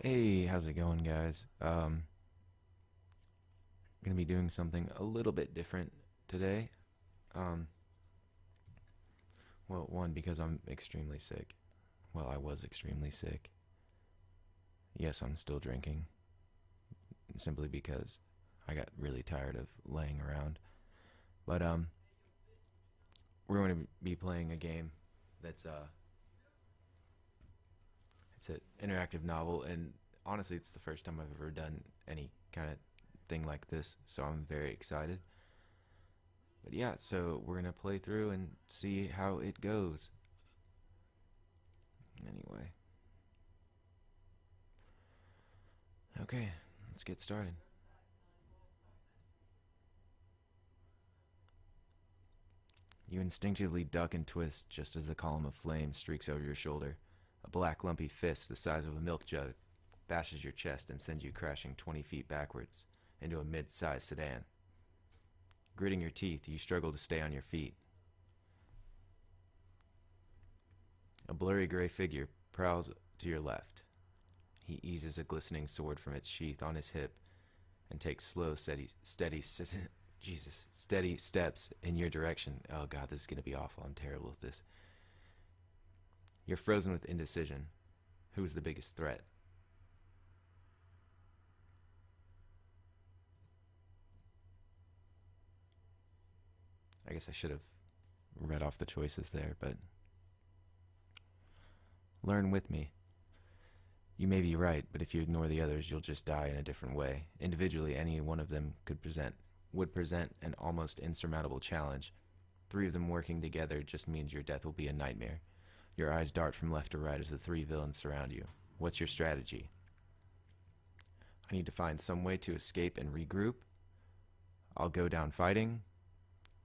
Hey, how's it going, guys? Gonna be doing something a little bit different today. Um, well, one, because I'm extremely sick. Well, I was extremely sick. Yes, I'm still drinking, simply because I got really tired of laying around. But we're going to be playing a game that's it's an interactive novel, and honestly, it's the first time I've ever done any kind of thing like this, so I'm very excited. But yeah, so we're gonna play through and see how it goes. Anyway, okay, let's get started. You instinctively duck and twist just as the column of flame streaks over your shoulder. A black lumpy fist the size of a milk jug bashes your chest and sends you crashing 20 feet backwards into a mid-sized sedan. Gritting your teeth, you struggle to stay on your feet. A blurry gray figure prowls to your left. He eases a glistening sword from its sheath on his hip and takes slow, steady steps in your direction. Oh god, this is gonna be awful. I'm terrible at this. You're frozen with indecision. Who's the biggest threat? I guess I should have read off the choices there, but learn with me. You may be right, but if you ignore the others, you'll just die in a different way. Individually, any one of them would present an almost insurmountable challenge. Three of them working together just means your death will be a nightmare. Your eyes dart from left to right as the three villains surround you. What's your strategy? I need to find some way to escape and regroup. I'll go down fighting.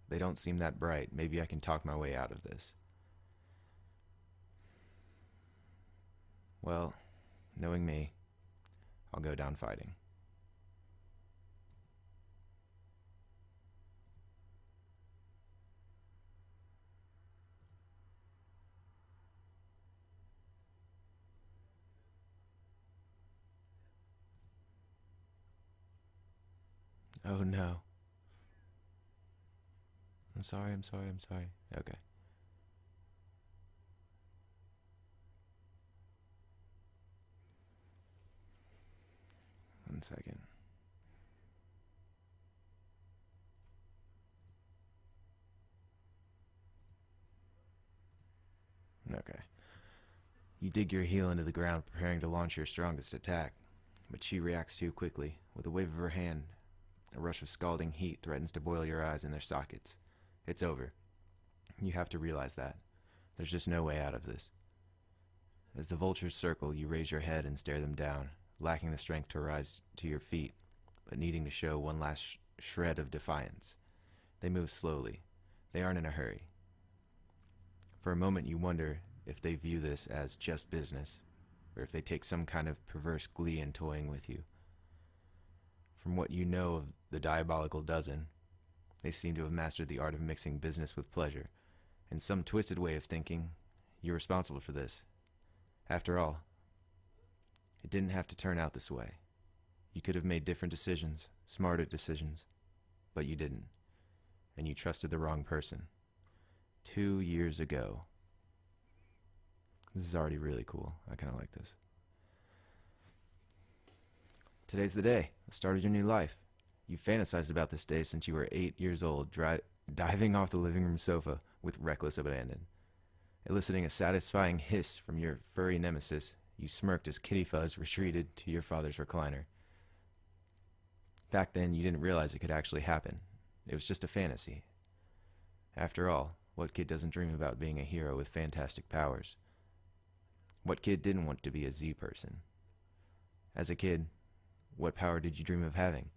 They don't seem that bright. Maybe I can talk my way out of this. Well, knowing me, I'll go down fighting. Oh no. I'm sorry. Okay. 1 second. Okay. You dig your heel into the ground, preparing to launch your strongest attack. But she reacts too quickly. With a wave of her hand, a rush of scalding heat threatens to boil your eyes in their sockets. It's over. You have to realize that. There's just no way out of this. As the vultures circle, you raise your head and stare them down, lacking the strength to rise to your feet, but needing to show one last shred of defiance. They move slowly. They aren't in a hurry. For a moment, you wonder if they view this as just business, or if they take some kind of perverse glee in toying with you. From what you know of the Diabolical Dozen, they seem to have mastered the art of mixing business with pleasure. In some twisted way of thinking, you're responsible for this. After all, it didn't have to turn out this way. You could have made different decisions, smarter decisions, but you didn't. And you trusted the wrong person. 2 years ago. This is already really cool. I kind of like this. Today's the day, the start of your new life. You've fantasized about this day since you were 8 years old, diving off the living room sofa with reckless abandon. Eliciting a satisfying hiss from your furry nemesis, you smirked as Kitty Fuzz retreated to your father's recliner. Back then, you didn't realize it could actually happen. It was just a fantasy. After all, what kid doesn't dream about being a hero with fantastic powers? What kid didn't want to be a Z person? As a kid, what power did you dream of having?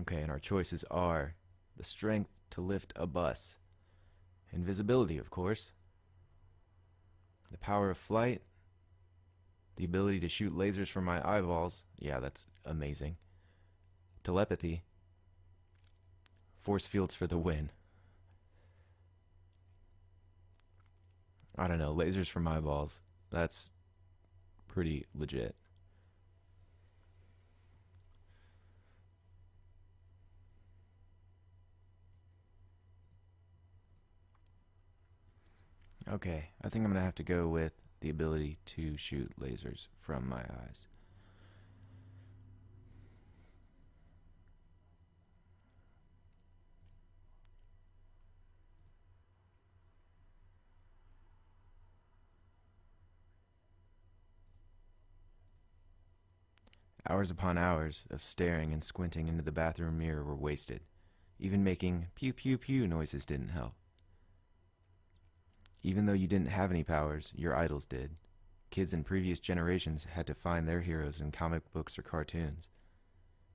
Okay, and our choices are the strength to lift a bus, invisibility, of course, the power of flight, the ability to shoot lasers from my eyeballs. Yeah, that's amazing. Telepathy, force fields for the win. I don't know, lasers from eyeballs. That's pretty legit. Okay, I think I'm gonna have to go with the ability to shoot lasers from my eyes. Hours upon hours of staring and squinting into the bathroom mirror were wasted. Even making pew pew pew noises didn't help. Even though you didn't have any powers, your idols did. Kids in previous generations had to find their heroes in comic books or cartoons.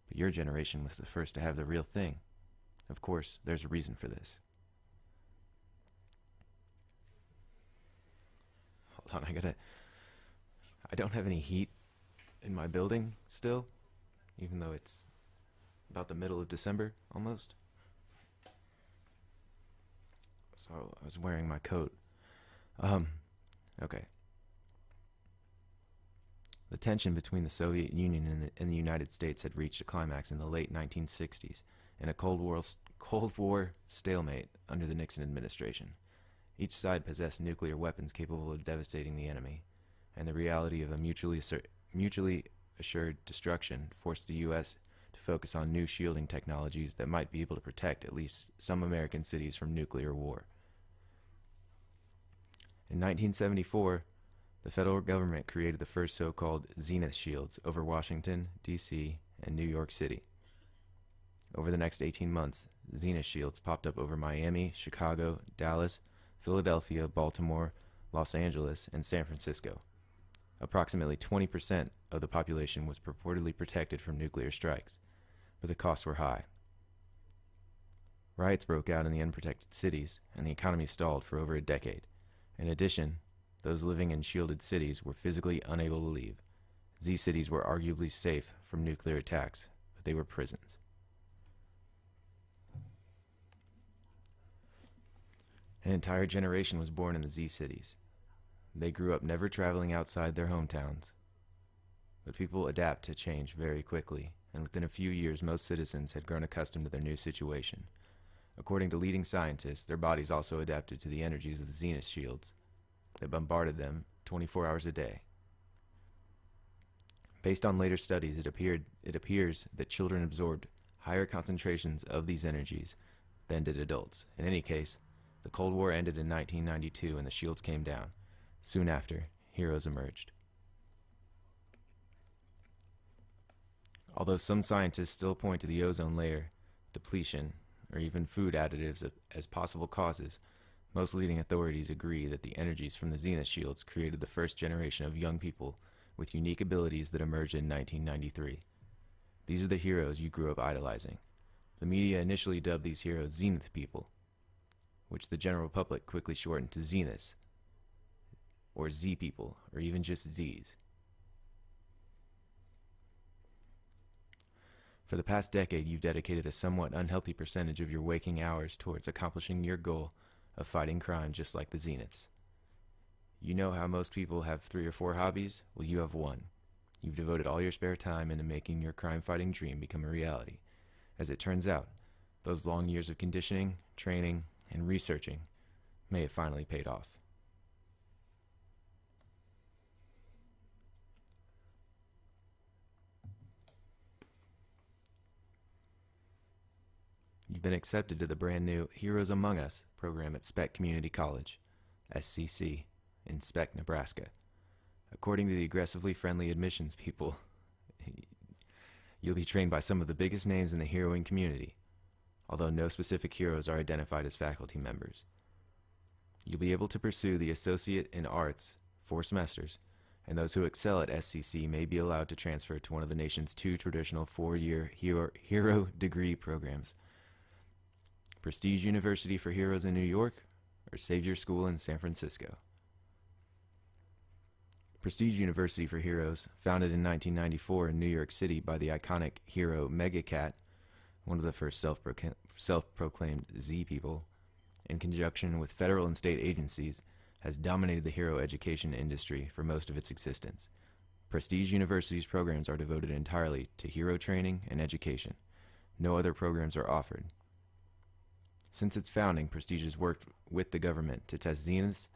But your generation was the first to have the real thing. Of course, there's a reason for this. Hold on, I don't have any heat in my building still, even though it's about the middle of December almost. So I was wearing my coat. Okay. The tension between the Soviet Union and the United States had reached a climax in the late 1960s in a Cold War stalemate under the Nixon administration. Each side possessed nuclear weapons capable of devastating the enemy, and the reality of a mutually assured destruction forced the U.S. to focus on new shielding technologies that might be able to protect at least some American cities from nuclear war. In 1974, the federal government created the first so-called Zenith shields over Washington, D.C., and New York City. Over the next 18 months, Zenith shields popped up over Miami, Chicago, Dallas, Philadelphia, Baltimore, Los Angeles, and San Francisco. Approximately 20% of the population was purportedly protected from nuclear strikes, but the costs were high. Riots broke out in the unprotected cities, and the economy stalled for over a decade. In addition, those living in shielded cities were physically unable to leave. Z cities were arguably safe from nuclear attacks, but they were prisons. An entire generation was born in the Z cities. They grew up never traveling outside their hometowns. But people adapt to change very quickly, and within a few years most citizens had grown accustomed to their new situation. According to leading scientists, their bodies also adapted to the energies of the Zenith shields that bombarded them 24 hours a day. Based on later studies, it appears that children absorbed higher concentrations of these energies than did adults. In any case, the Cold War ended in 1992 and the shields came down. Soon after, heroes emerged. Although some scientists still point to the ozone layer, depletion, or even food additives as possible causes, most leading authorities agree that the energies from the Zenith shields created the first generation of young people with unique abilities that emerged in 1993. These are the heroes you grew up idolizing. The media initially dubbed these heroes Zenith people, which the general public quickly shortened to Zeniths, or Z people, or even just Zs. For the past decade, you've dedicated a somewhat unhealthy percentage of your waking hours towards accomplishing your goal of fighting crime just like the Zeniths. You know how most people have 3 or 4 hobbies? Well, you have one. You've devoted all your spare time into making your crime-fighting dream become a reality. As it turns out, those long years of conditioning, training, and researching may have finally paid off. You've been accepted to the brand new Heroes Among Us program at Speck Community College, SCC, in Speck, Nebraska. According to the aggressively friendly admissions people, you'll be trained by some of the biggest names in the heroing community, although no specific heroes are identified as faculty members. You'll be able to pursue the Associate in Arts 4 semesters, and those who excel at SCC may be allowed to transfer to one of the nation's 2 traditional 4-year hero degree programs. Prestige University for Heroes in New York, or Xavier School in San Francisco. Prestige University for Heroes, founded in 1994 in New York City by the iconic hero Megacat, one of the first self-proclaimed Z people, in conjunction with federal and state agencies, has dominated the hero education industry for most of its existence. Prestige University's programs are devoted entirely to hero training and education. No other programs are offered. Since its founding, Prestige has worked with the government to test zeniths,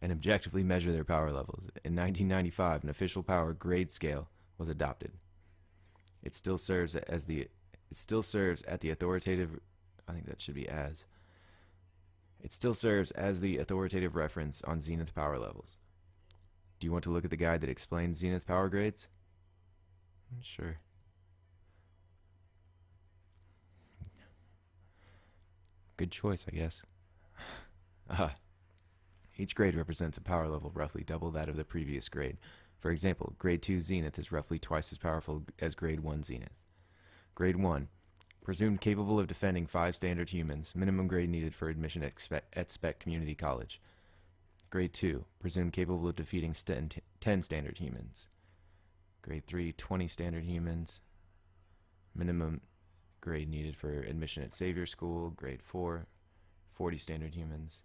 and objectively measure their power levels. In 1995, an official power grade scale was adopted. It still serves at the authoritative. I think that should be as. It still serves as the authoritative reference on zenith power levels. Do you want to look at the guide that explains zenith power grades? Sure. Good choice, I guess. Each grade represents a power level roughly double that of the previous grade. For example, Grade 2 Zenith is roughly twice as powerful as Grade 1 Zenith. Grade 1, presumed capable of defending 5 standard humans, minimum grade needed for admission at Spec Community College. Grade 2, presumed capable of defeating 10 standard humans. Grade 3, 20 standard humans, minimum grade needed for admission at Xavier School. Grade 4, 40 standard humans.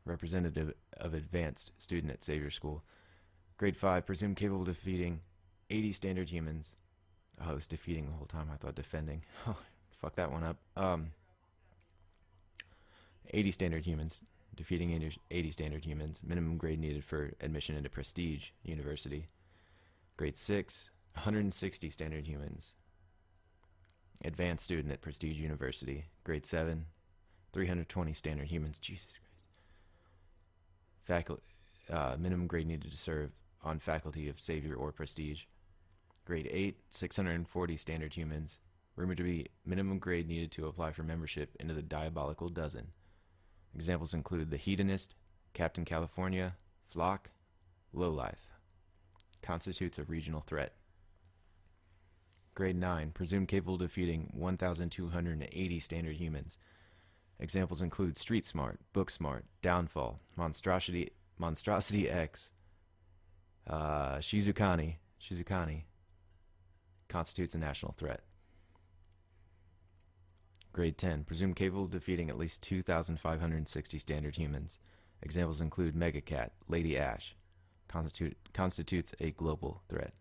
Representative of advanced student at Xavier School. Grade 5, presumed capable of defeating 80 standard humans. Oh, I was defeating the whole time. I thought defending. Oh, fuck that one up. 80 standard humans. Defeating 80 standard humans. Minimum grade needed for admission into Prestige University. Grade 6, 160 standard humans. Advanced student at Prestige University. Grade 7, 320 standard humans. Jesus Christ. Minimum grade needed to serve on faculty of Xavier or Prestige. Grade 8, 640 standard humans. Rumored to be minimum grade needed to apply for membership into the Diabolical Dozen. Examples include the Hedonist, Captain California, Flock, Lowlife. Constitutes a regional threat. Grade 9, presumed capable of defeating 1,280 standard humans. Examples include Street Smart, Book Smart, Downfall, Monstrosity X, Shizukani. Constitutes a national threat. Grade 10, presumed capable of defeating at least 2,560 standard humans. Examples include Megacat, Lady Ash. Constitutes a global threat.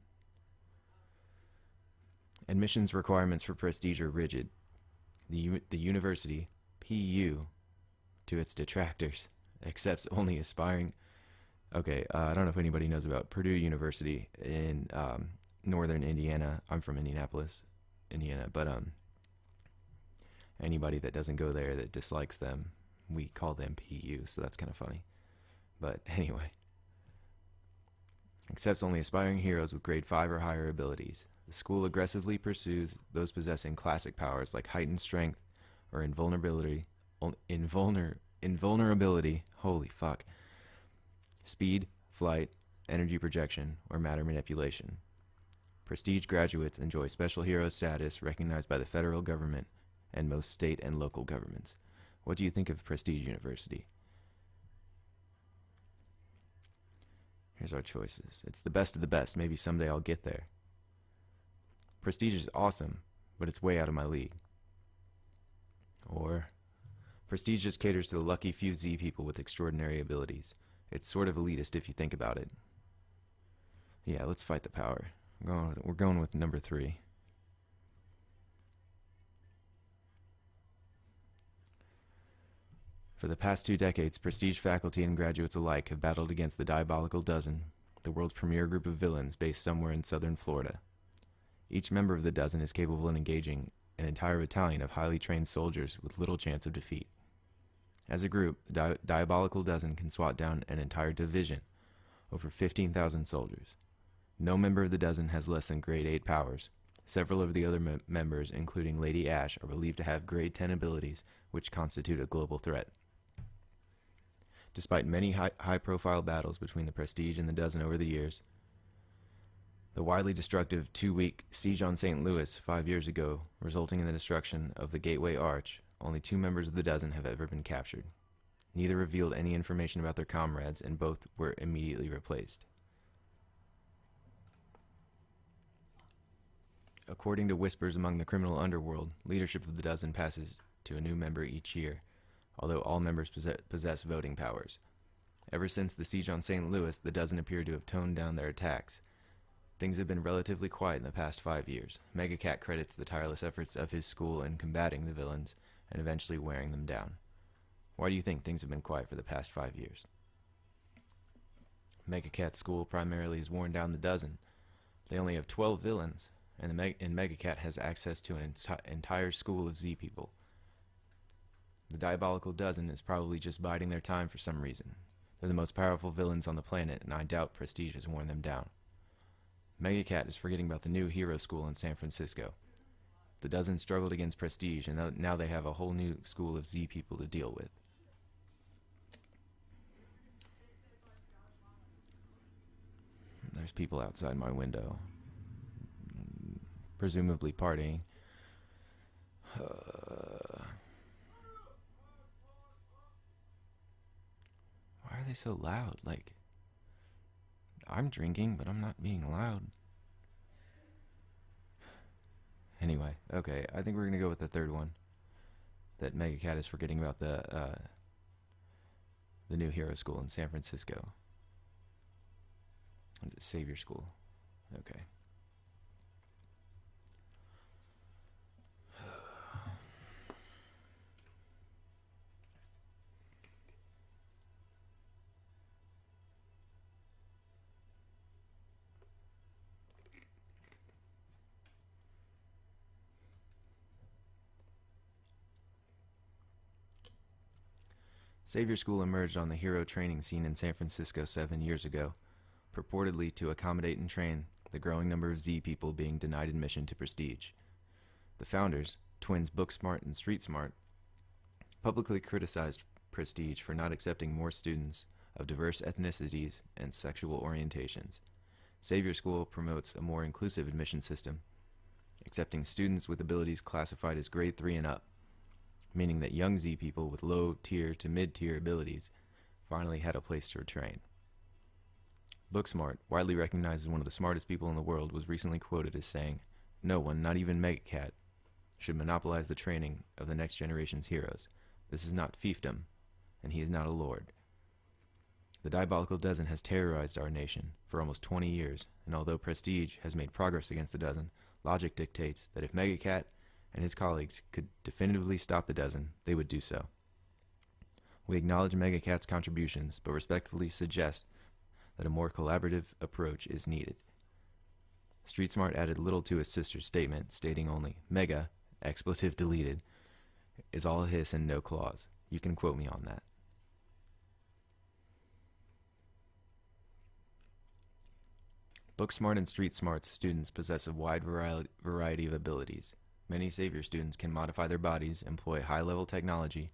Admissions requirements for Prestige are rigid. The university, PU, to its detractors, accepts only aspiring... Okay, I don't know if anybody knows about Purdue University in northern Indiana. I'm from Indianapolis, Indiana, but anybody that doesn't go there that dislikes them, we call them PU, so that's kind of funny. But anyway, accepts only aspiring heroes with grade 5 or higher abilities. The school aggressively pursues those possessing classic powers like heightened strength or invulnerability, holy fuck, speed, flight, energy projection, or matter manipulation. Prestige graduates enjoy special hero status recognized by the federal government and most state and local governments. What do you think of Prestige University? Here's our choices. It's the best of the best. Maybe someday I'll get there. Prestige is awesome, but it's way out of my league. Or, Prestige just caters to the lucky few Z people with extraordinary abilities. It's sort of elitist if you think about it. Yeah, let's fight the power. We're going with number 3. For the past 2 decades, Prestige faculty and graduates alike have battled against the Diabolical Dozen, the world's premier group of villains based somewhere in southern Florida. Each member of the Dozen is capable of engaging an entire battalion of highly trained soldiers with little chance of defeat. As a group, the Diabolical Dozen can swat down an entire division, over 15,000 soldiers. No member of the Dozen has less than grade 8 powers. Several of the other members, including Lady Ash, are believed to have grade 10 abilities, which constitute a global threat. Despite many high-profile battles between the Prestige and the Dozen over the years, the widely destructive 2-week siege on St. Louis 5 years ago, resulting in the destruction of the Gateway Arch, only 2 members of the Dozen have ever been captured. Neither revealed any information about their comrades, and both were immediately replaced. According to whispers among the criminal underworld, leadership of the Dozen passes to a new member each year. although all members possess voting powers. Ever since the siege on St. Louis, the dozen appear to have toned down their attacks. Things have been relatively quiet in the past 5 years. Megacat credits the tireless efforts of his school in combating the villains and eventually wearing them down. Why do you think things have been quiet for the past 5 years? Megacat's school primarily has worn down the dozen. They only have 12 villains, and Megacat has access to an entire school of Z people. The Diabolical Dozen is probably just biding their time for some reason. They're the most powerful villains on the planet, and I doubt Prestige has worn them down. Megacat is forgetting about the new hero school in San Francisco. The dozen struggled against Prestige, and now they have a whole new school of Z people to deal with. There's people outside my window, presumably partying. Why are they so loud? Like, I'm drinking, but I'm not being loud. Anyway, okay, I think we're gonna go with the third one. That Megacat is forgetting about the new hero school in San Francisco. Savior School. Okay. Savior School emerged on the hero training scene in San Francisco 7 years ago, purportedly to accommodate and train the growing number of Z people being denied admission to Prestige. The founders, twins Booksmart and Streetsmart, publicly criticized Prestige for not accepting more students of diverse ethnicities and sexual orientations. Savior School promotes a more inclusive admission system, accepting students with abilities classified as grade 3 and up, meaning that young Z people with low-tier to mid-tier abilities finally had a place to train. Booksmart, widely recognized as one of the smartest people in the world, was recently quoted as saying, "No one, not even Megacat, should monopolize the training of the next generation's heroes. This is not fiefdom, and he is not a lord." The Diabolical Dozen has terrorized our nation for almost 20 years, and although Prestige has made progress against the Dozen, logic dictates that if Megacat and his colleagues could definitively stop the Dozen, they would do so. We acknowledge Megacat's contributions, but respectfully suggest that a more collaborative approach is needed. Streetsmart added little to his sister's statement, stating only, "Mega, expletive deleted, is all hiss and no claws. You can quote me on that." Booksmart and Streetsmart's students possess a wide variety of abilities. Many Savior students can modify their bodies, employ high-level technology,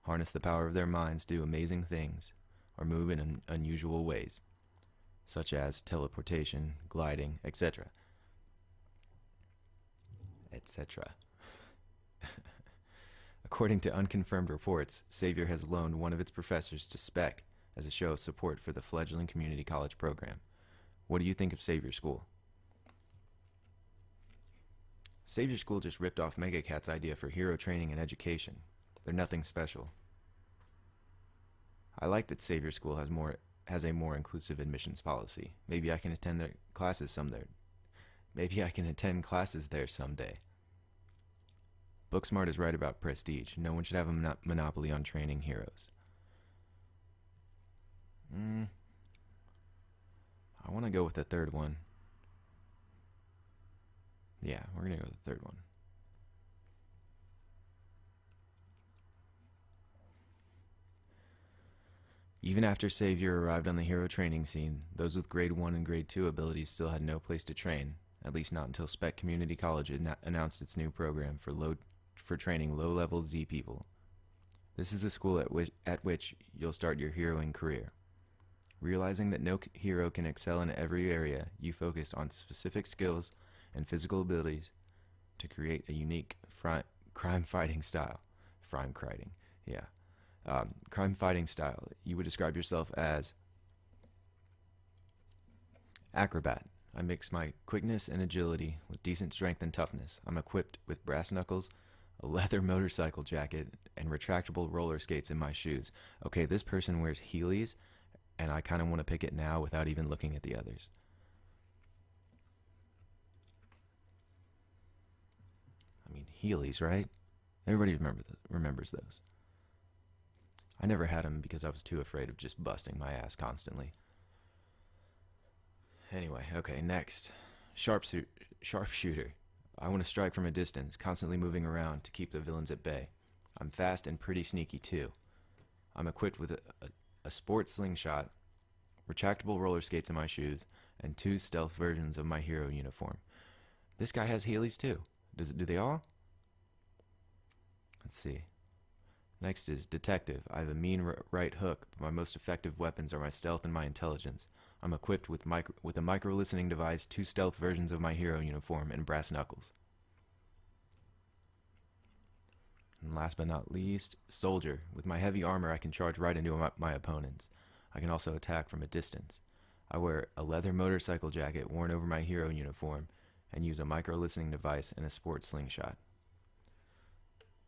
harness the power of their minds to do amazing things, or move in unusual ways, such as teleportation, gliding, etc. etc. According to unconfirmed reports, Savior has loaned one of its professors to Spec as a show of support for the fledgling community college program. What do you think of Savior School? Savior School just ripped off Megacat's idea for hero training and education. They're nothing special. I like that Savior School has a more inclusive admissions policy. Maybe I can attend their classes someday. Maybe I can attend classes there someday. Booksmart is right about Prestige. No one should have a monopoly on training heroes. I want to go with the third one. Yeah, we're going to go with the third one. Even after Savior arrived on the hero training scene, those with grade 1 and grade 2 abilities still had no place to train, at least not until Spec Community College announced its new program for training low-level Z people. This is the school at which you'll start your heroing career. Realizing that no hero can excel in every area, you focus on specific skills and physical abilities to create a unique crime-fighting style. Crime-fighting style. You would describe yourself as acrobat. I mix my quickness and agility with decent strength and toughness. I'm equipped with brass knuckles, a leather motorcycle jacket, and retractable roller skates in my shoes. Okay, this person wears Heelys, and I kind of want to pick it now without even looking at the others. I mean, Heelys, right? Everybody remembers those. I never had them because I was too afraid of just busting my ass constantly. Anyway, okay, next. Sharpshooter. I want to strike from a distance, constantly moving around to keep the villains at bay. I'm fast and pretty sneaky too. I'm equipped with a sports slingshot, retractable roller skates in my shoes, and 2 stealth versions of my hero uniform. This guy has Heelys too. Do they all? Let's see. Next is Detective. I have a mean right hook, but my most effective weapons are my stealth and my intelligence. I'm equipped with a micro-listening device, 2 stealth versions of my hero uniform, and brass knuckles. And last but not least, Soldier. With my heavy armor, I can charge right into my opponents. I can also attack from a distance. I wear a leather motorcycle jacket worn over my hero uniform and use a micro-listening device and a sports slingshot.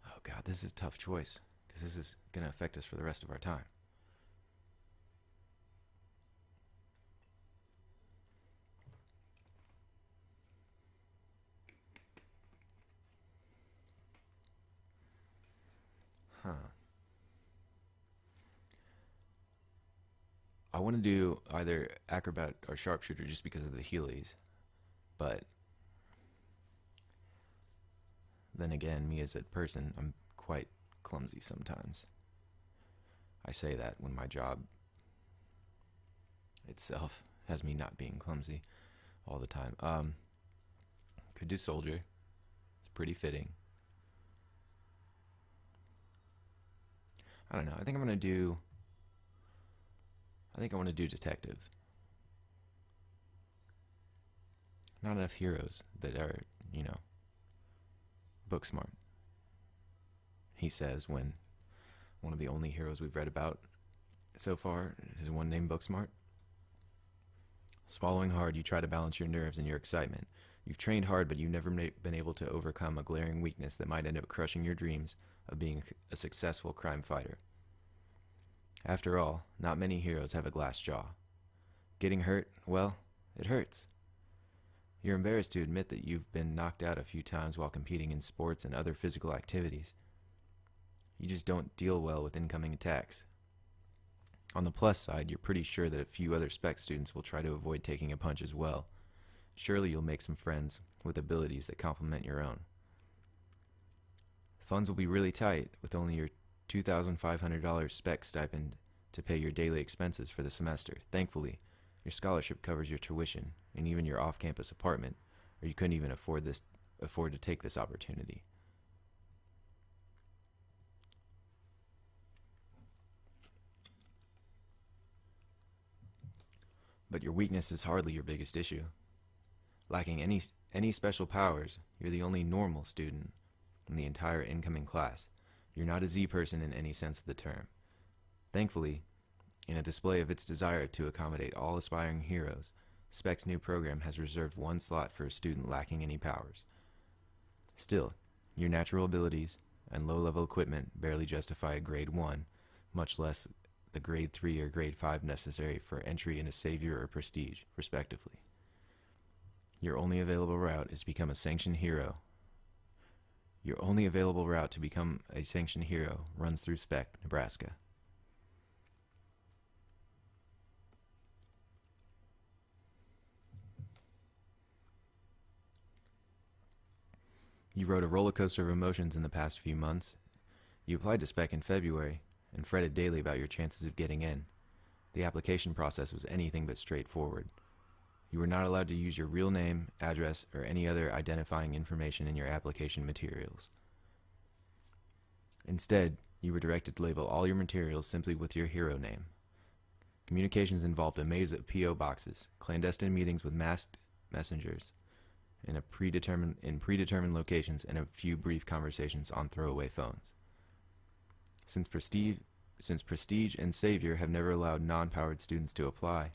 Oh god, this is a tough choice, because this is going to affect us for the rest of our time. Huh. I want to do either acrobat or sharpshooter just because of the Heelys, but then again, me as a person, I'm quite clumsy sometimes. I say that when my job itself has me not being clumsy all the time. Could do Soldier. It's pretty fitting. I don't know. I think I want to do Detective. Not enough heroes that are, book smart. He says when one of the only heroes we've read about so far is one named Booksmart. Swallowing hard, you try to balance your nerves and your excitement. You've trained hard, but you've never been able to overcome a glaring weakness that might end up crushing your dreams of being a successful crime fighter. After all, not many heroes have a glass jaw. Getting hurt, well, it hurts. You're embarrassed to admit that you've been knocked out a few times while competing in sports and other physical activities. You just don't deal well with incoming attacks. On the plus side, you're pretty sure that a few other spec students will try to avoid taking a punch as well. Surely you'll make some friends with abilities that complement your own. Funds will be really tight with only your $2,500 spec stipend to pay your daily expenses for the semester. Thankfully, your scholarship covers your tuition and even your off-campus apartment, or you couldn't even afford to take this opportunity. But your weakness is hardly your biggest issue. Lacking any special powers, you're the only normal student in the entire incoming class. You're not a Z person in any sense of the term. Thankfully, in a display of its desire to accommodate all aspiring heroes, SPEC's new program has reserved 1 slot for a student lacking any powers. Still, your natural abilities and low-level equipment barely justify a grade 1, much less the grade 3 or grade 5 necessary for entry into Savior or Prestige, respectively. Your only available route is to become a sanctioned hero. Your only available route to become a sanctioned hero runs through Spec, Nebraska. You rode a roller coaster of emotions in the past few months. You applied to Spec in February and fretted daily about your chances of getting in. The application process was anything but straightforward. You were not allowed to use your real name, address, or any other identifying information in your application materials. Instead, you were directed to label all your materials simply with your hero name. Communications involved a maze of P.O. boxes, clandestine meetings with masked messengers, in predetermined locations, and a few brief conversations on throwaway phones. Since Prestige and Savior have never allowed non-powered students to apply,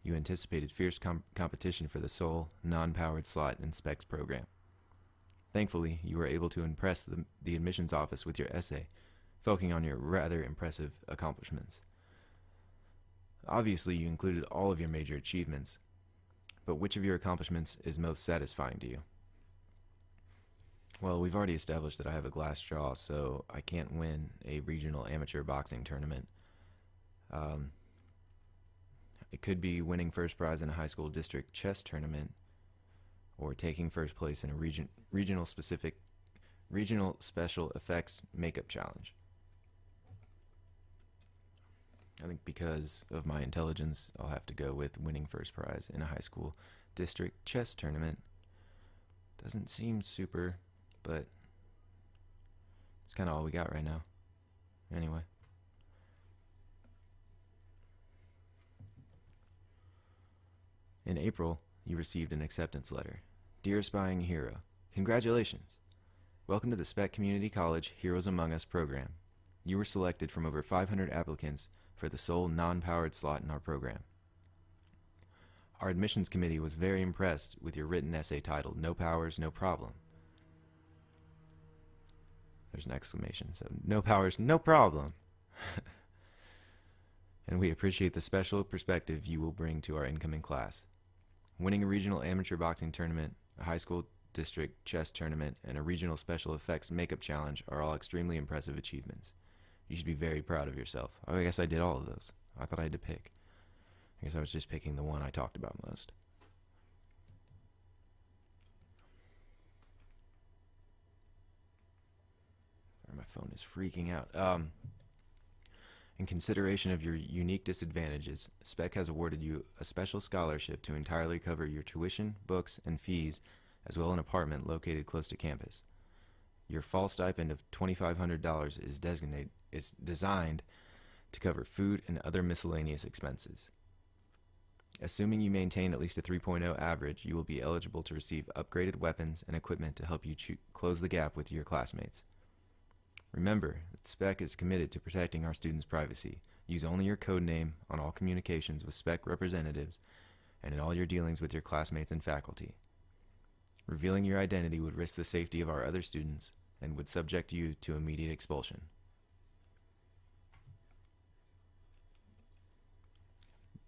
you anticipated fierce competition for the sole, non-powered slot in SPEC's program. Thankfully, you were able to impress the admissions office with your essay, focusing on your rather impressive accomplishments. Obviously, you included all of your major achievements, but which of your accomplishments is most satisfying to you? Well, we've already established that I have a glass jaw, so I can't win a regional amateur boxing tournament. It could be winning first prize in a high school district chess tournament, or taking first place in a regional special effects makeup challenge. I think because of my intelligence, I'll have to go with winning first prize in a high school district chess tournament. Doesn't seem super, but it's kind of all we got right now. Anyway. In April, you received an acceptance letter. Dear Aspiring Hero, congratulations! Welcome to the Speck Community College Heroes Among Us program. You were selected from over 500 applicants for the sole non-powered slot in our program. Our admissions committee was very impressed with your written essay titled No Powers, No Problem. There's an exclamation, so no powers, no problem. And we appreciate the special perspective you will bring to our incoming class. Winning a regional amateur boxing tournament, a high school district chess tournament, and a regional special effects makeup challenge are all extremely impressive achievements. You should be very proud of yourself. I guess I did all of those. I thought I had to pick. I guess I was just picking the one I talked about most. My phone is freaking out. In consideration of your unique disadvantages, Speck has awarded you a special scholarship to entirely cover your tuition, books, and fees, as well as an apartment located close to campus. Your fall stipend of $2,500 is designed to cover food and other miscellaneous expenses. Assuming you maintain at least a 3.0 average, you will be eligible to receive upgraded weapons and equipment to help you close the gap with your classmates. Remember that Speck is committed to protecting our students' privacy. Use only your code name on all communications with Speck representatives and in all your dealings with your classmates and faculty. Revealing your identity would risk the safety of our other students and would subject you to immediate expulsion.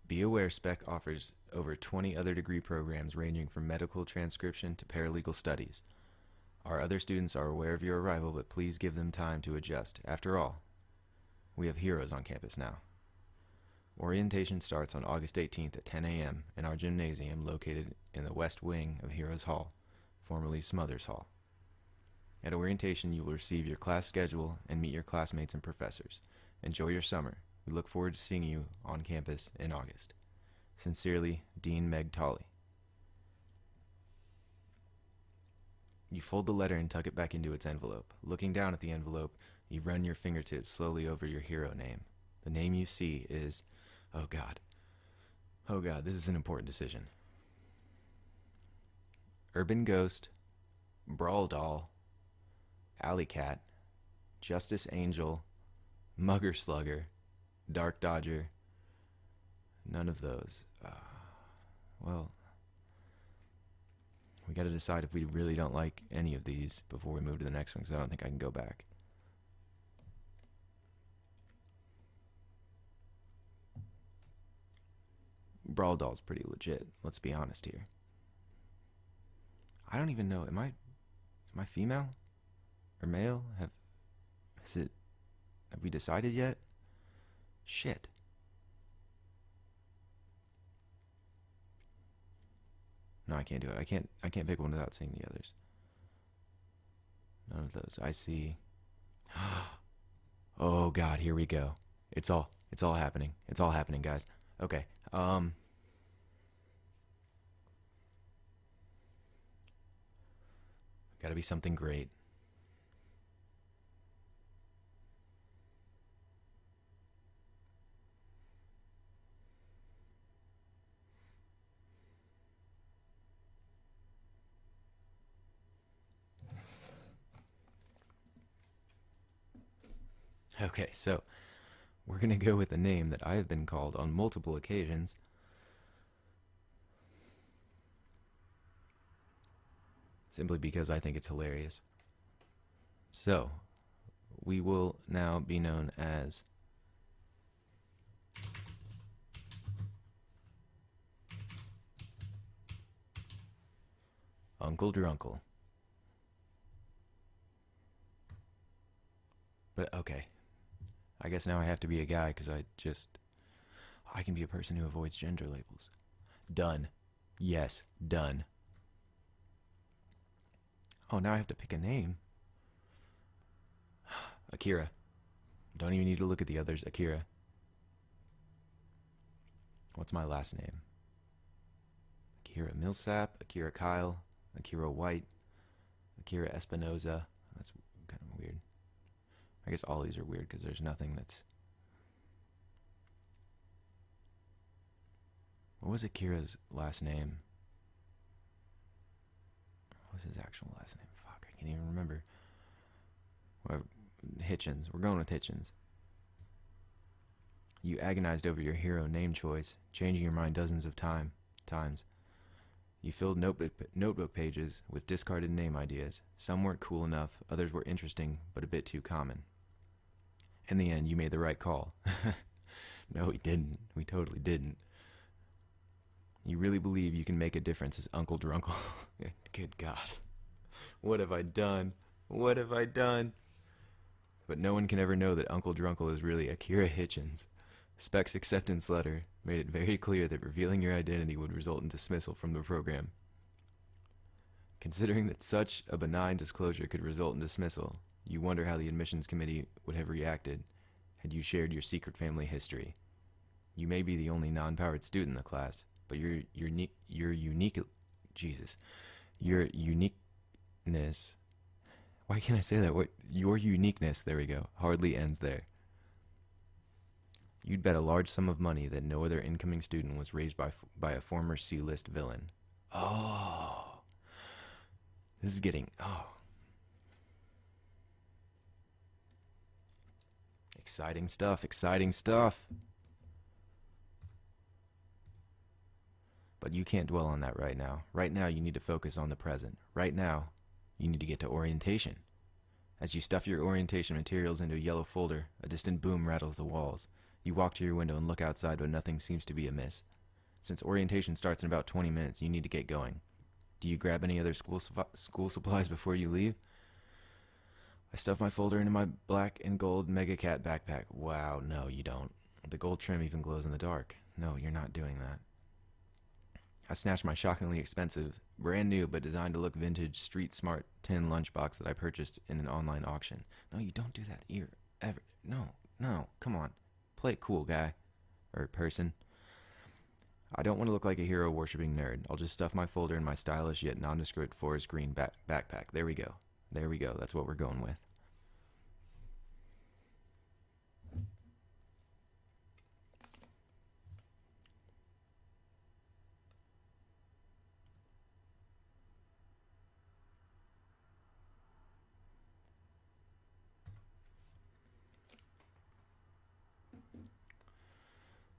Be aware Speck offers over 20 other degree programs ranging from medical transcription to paralegal studies. Our other students are aware of your arrival, but please give them time to adjust. After all, we have heroes on campus now. Orientation starts on August 18th at 10 a.m. in our gymnasium located in the west wing of Heroes Hall, formerly Smothers Hall. At orientation, you will receive your class schedule and meet your classmates and professors. Enjoy your summer. We look forward to seeing you on campus in August. Sincerely, Dean Meg Tolley. You fold the letter and tuck it back into its envelope. Looking down at the envelope, you run your fingertips slowly over your hero name. The name you see is... Oh God, this is an important decision. Urban Ghost, Brawl Doll, Alley Cat, Justice Angel, Mugger Slugger, Dark Dodger. None of those. Well... We got to decide if we really don't like any of these before we move to the next one, because I don't think I can go back. Brawl Doll's pretty legit. Let's be honest here. I don't even know. Am I female or male? Have we decided yet? Shit. No, I can't do it. I can't pick one without seeing the others. None of those. I see. Oh God, here we go. It's all happening. It's all happening, guys. Okay. Gotta be something great. Okay, so we're going to go with a name that I have been called on multiple occasions. simply because I think it's hilarious. So, we will now be known as Uncle Drunkle. But okay, I guess now I have to be a guy because I can be a person who avoids gender labels. Done. Yes, done. Oh, now I have to pick a name. Akira. Don't even need to look at the others. Akira. What's my last name? Akira Millsap, Akira Kyle, Akira White, Akira Espinoza. That's kind of weird. I guess all these are weird because there's nothing that's... What was Akira's last name? What was his actual last name? Fuck, I can't even remember. Well, Hitchens. We're going with Hitchens. You agonized over your hero name choice, changing your mind dozens of times. You filled notebook pages with discarded name ideas. Some weren't cool enough, others were interesting, but a bit too common. In the end, you made the right call. No, we didn't. We totally didn't. You really believe you can make a difference as Uncle Drunkle? Good God. What have I done? What have I done? But no one can ever know that Uncle Drunkle is really Akira Hitchens. Spec's acceptance letter made it very clear that revealing your identity would result in dismissal from the program. Considering that such a benign disclosure could result in dismissal, you wonder how the admissions committee would have reacted had you shared your secret family history. You may be the only non-powered student in the class, but your uniqueness... Why can't I say that? Your uniqueness, there we go, hardly ends there. You'd bet a large sum of money that no other incoming student was raised by a former C-list villain. Oh. This is getting... Oh. Exciting stuff, exciting stuff. But you can't dwell on that right now. Right now, you need to focus on the present. Right now, you need to get to orientation. As you stuff your orientation materials into a yellow folder, a distant boom rattles the walls. You walk to your window and look outside, but nothing seems to be amiss. Since orientation starts in about 20 minutes, you need to get going. Do you grab any other school supplies before you leave? I stuff my folder into my black and gold Mega Cat backpack. Wow, no, you don't. The gold trim even glows in the dark. No, you're not doing that. I snatched my shockingly expensive, brand new but designed to look vintage, street smart tin lunchbox that I purchased in an online auction. No, you don't do that ever. No, come on. Play it cool, guy. Or person. I don't want to look like a hero-worshipping nerd. I'll just stuff my folder in my stylish yet nondescript forest green backpack. There we go. There we go. That's what we're going with.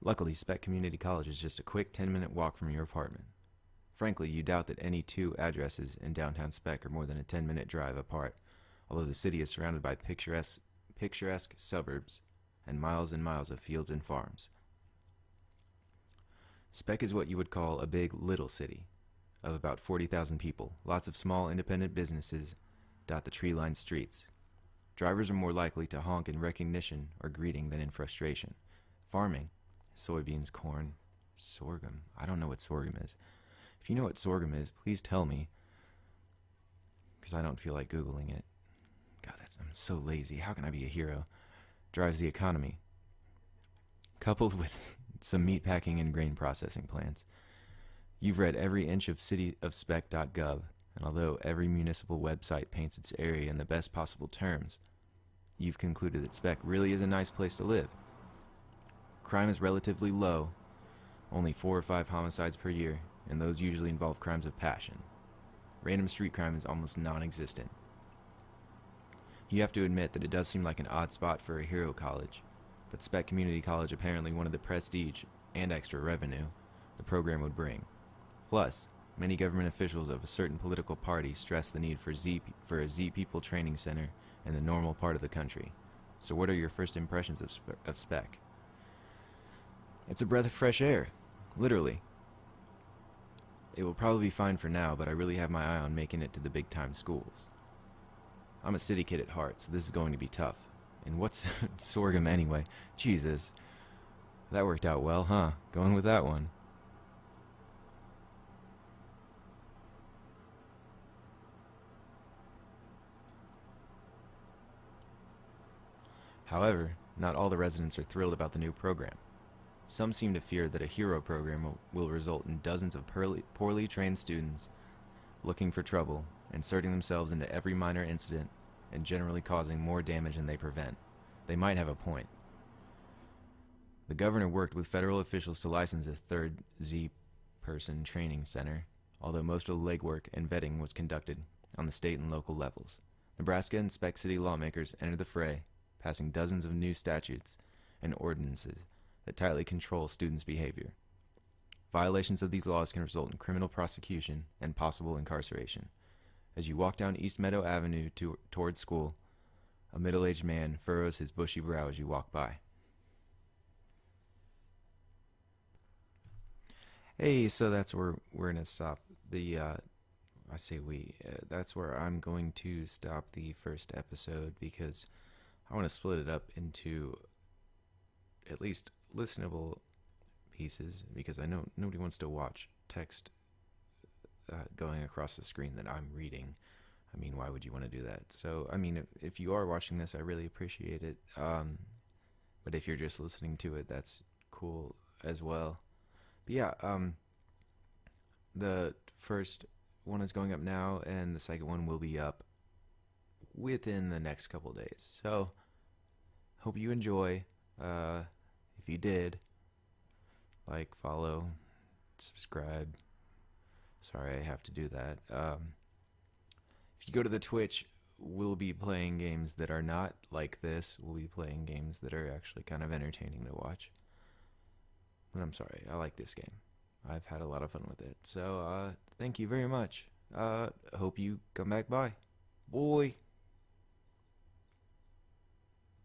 Luckily, Spec Community College is just a quick 10-minute walk from your apartment. Frankly, you doubt that any two addresses in downtown Spec are more than a 10-minute drive apart, although the city is surrounded by picturesque suburbs and miles of fields and farms. Spec is what you would call a big little city of about 40,000 people. Lots of small independent businesses dot the tree-lined streets. Drivers are more likely to honk in recognition or greeting than in frustration. Farming, soybeans, corn, sorghum. I don't know what sorghum is. If you know what sorghum is, please tell me, because I don't feel like Googling it. God, I'm so lazy. How can I be a hero? Drives the economy. Coupled with some meatpacking and grain processing plants. You've read every inch of cityofspec.gov, and although every municipal website paints its area in the best possible terms, you've concluded that Spec really is a nice place to live. Crime is relatively low, only 4 or 5 homicides per year, and those usually involve crimes of passion. Random street crime is almost non-existent. You have to admit that it does seem like an odd spot for a hero college, but Spec Community College apparently wanted the prestige and extra revenue the program would bring. Plus, Many government officials of a certain political party stress the need for a Z People training center in the normal part of the country. So what are your first impressions of Spec? It's a breath of fresh air, literally. It will probably be fine for now, but I really have my eye on making it to the big time schools. I'm a city kid at heart, so this is going to be tough. And what's sorghum anyway? Jesus. That worked out well, huh? Going with that one. However, not all the residents are thrilled about the new program. Some seem to fear that a hero program will result in dozens of poorly trained students looking for trouble, inserting themselves into every minor incident, and generally causing more damage than they prevent. They might have a point. The governor worked with federal officials to license a third Z-person training center, although most of the legwork and vetting was conducted on the state and local levels. Nebraska and Spec City lawmakers entered the fray, passing dozens of new statutes and ordinances that tightly control students' behavior. Violations of these laws can result in criminal prosecution and possible incarceration. As you walk down East Meadow Avenue towards school, a middle-aged man furrows his bushy brow as you walk by. Hey, so that's where we're going to stop that's where I'm going to stop the first episode because I want to split it up into at least listenable pieces because I know nobody wants to watch text going across the screen that I'm reading. I mean, why would you want to do that? So, I mean, if you are watching this, I really appreciate it. But if you're just listening to it, that's cool as well. But yeah, the first one is going up now, and the second one will be up within the next couple days. So, hope you enjoy. If you did, like, follow, subscribe. Sorry, I have to do that. If you go to the Twitch, we'll be playing games that are not like this. We'll be playing games that are actually kind of entertaining to watch. But I'm sorry, I like this game. I've had a lot of fun with it. So, thank you very much. Hope you come back by. Boy.